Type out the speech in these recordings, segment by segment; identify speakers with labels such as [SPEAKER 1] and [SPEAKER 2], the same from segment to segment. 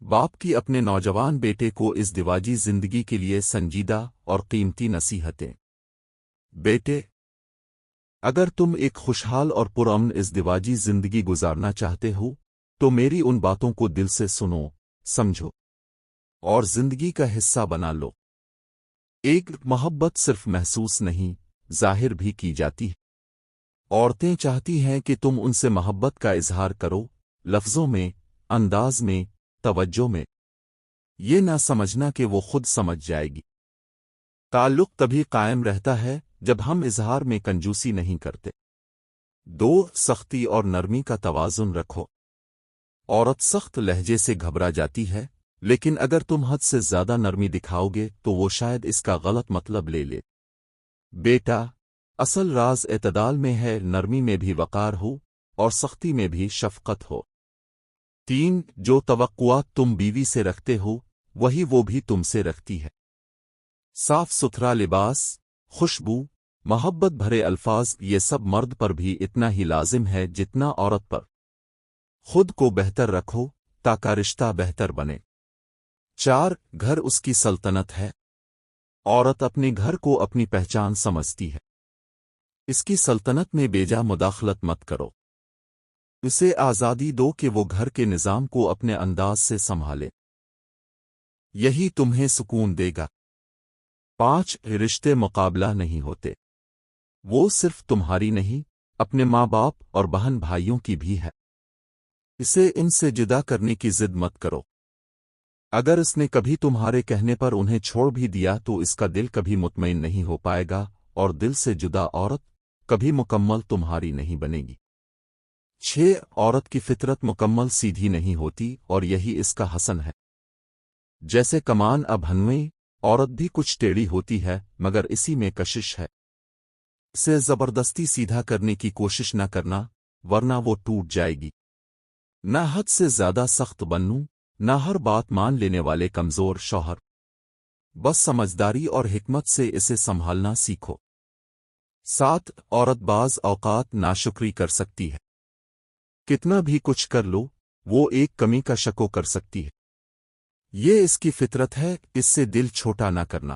[SPEAKER 1] باپ کی اپنے نوجوان بیٹے کو اس دواجی زندگی کے لیے سنجیدہ اور قیمتی نصیحتیں۔ بیٹے، اگر تم ایک خوشحال اور پرامن اس دواجی زندگی گزارنا چاہتے ہو تو میری ان باتوں کو دل سے سنو، سمجھو اور زندگی کا حصہ بنا لو۔ ایک محبت صرف محسوس نہیں، ظاہر بھی کی جاتی ہے۔ عورتیں چاہتی ہیں کہ تم ان سے محبت کا اظہار کرو، لفظوں میں، انداز میں، توجہ میں۔ یہ نہ سمجھنا کہ وہ خود سمجھ جائے گی۔ تعلق تبھی قائم رہتا ہے جب ہم اظہار میں کنجوسی نہیں کرتے۔ دو، سختی اور نرمی کا توازن رکھو۔ عورت سخت لہجے سے گھبرا جاتی ہے، لیکن اگر تم حد سے زیادہ نرمی دکھاؤ گے تو وہ شاید اس کا غلط مطلب لے لے۔ بیٹا، اصل راز اعتدال میں ہے، نرمی میں بھی وقار ہو اور سختی میں بھی شفقت ہو۔ تین، جو توقعات تم بیوی سے رکھتے ہو وہی وہ بھی تم سے رکھتی ہے۔ صاف ستھرا لباس، خوشبو، محبت بھرے الفاظ، یہ سب مرد پر بھی اتنا ہی لازم ہے جتنا عورت پر۔ خود کو بہتر رکھو تاکہ رشتہ بہتر بنے۔ چار، گھر اس کی سلطنت ہے۔ عورت اپنے گھر کو اپنی پہچان سمجھتی ہے۔ اس کی سلطنت میں بیجا مداخلت مت کرو۔ اسے آزادی دو کہ وہ گھر کے نظام کو اپنے انداز سے سنبھالے۔ یہی تمہیں سکون دے گا۔ پانچ، رشتے مقابلہ نہیں ہوتے۔ وہ صرف تمہاری نہیں، اپنے ماں باپ اور بہن بھائیوں کی بھی ہے۔ اسے ان سے جدا کرنے کی ضد مت کرو۔ اگر اس نے کبھی تمہارے کہنے پر انہیں چھوڑ بھی دیا تو اس کا دل کبھی مطمئن نہیں ہو پائے گا، اور دل سے جدا عورت کبھی مکمل تمہاری نہیں بنے گی۔ چھ، عورت کی فطرت مکمل سیدھی نہیں ہوتی اور یہی اس کا حسن ہے۔ جیسے کمان اب ہنویں، عورت بھی کچھ ٹیڑھی ہوتی ہے مگر اسی میں کشش ہے۔ اسے زبردستی سیدھا کرنے کی کوشش نہ کرنا ورنہ وہ ٹوٹ جائے گی۔ نہ حد سے زیادہ سخت بنو، نہ ہر بات مان لینے والے کمزور شوہر۔ بس سمجھداری اور حکمت سے اسے سنبھالنا سیکھو۔ سات، عورت بعض اوقات ناشکری کر سکتی ہے۔ کتنا بھی کچھ کر لو، وہ ایک کمی کا شکو کر سکتی ہے۔ یہ اس کی فطرت ہے، اس سے دل چھوٹا نہ کرنا۔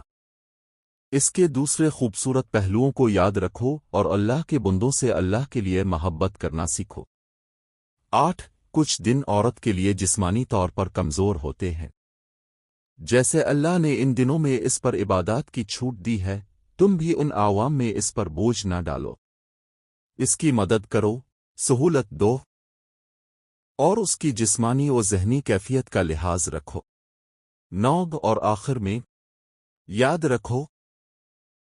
[SPEAKER 1] اس کے دوسرے خوبصورت پہلوؤں کو یاد رکھو اور اللہ کے بندوں سے اللہ کے لیے محبت کرنا سیکھو۔ آٹھ، کچھ دن عورت کے لیے جسمانی طور پر کمزور ہوتے ہیں۔ جیسے اللہ نے ان دنوں میں اس پر عبادات کی چھوٹ دی ہے، تم بھی ان عوام میں اس پر بوجھ نہ ڈالو۔ اس کی مدد کرو، سہولت دو اور اس کی جسمانی و ذہنی کیفیت کا لحاظ رکھو۔ نو، اور آخر میں یاد رکھو،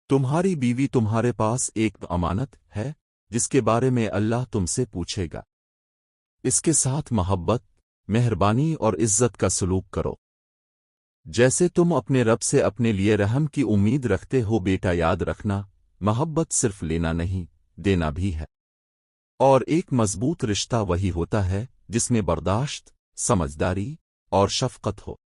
[SPEAKER 1] تمہاری بیوی تمہارے پاس ایک امانت ہے جس کے بارے میں اللہ تم سے پوچھے گا۔ اس کے ساتھ محبت، مہربانی اور عزت کا سلوک کرو، جیسے تم اپنے رب سے اپنے لیے رحم کی امید رکھتے ہو۔ بیٹا، یاد رکھنا، محبت صرف لینا نہیں، دینا بھی ہے، اور ایک مضبوط رشتہ وہی ہوتا ہے جس میں برداشت، سمجھداری اور شفقت ہو۔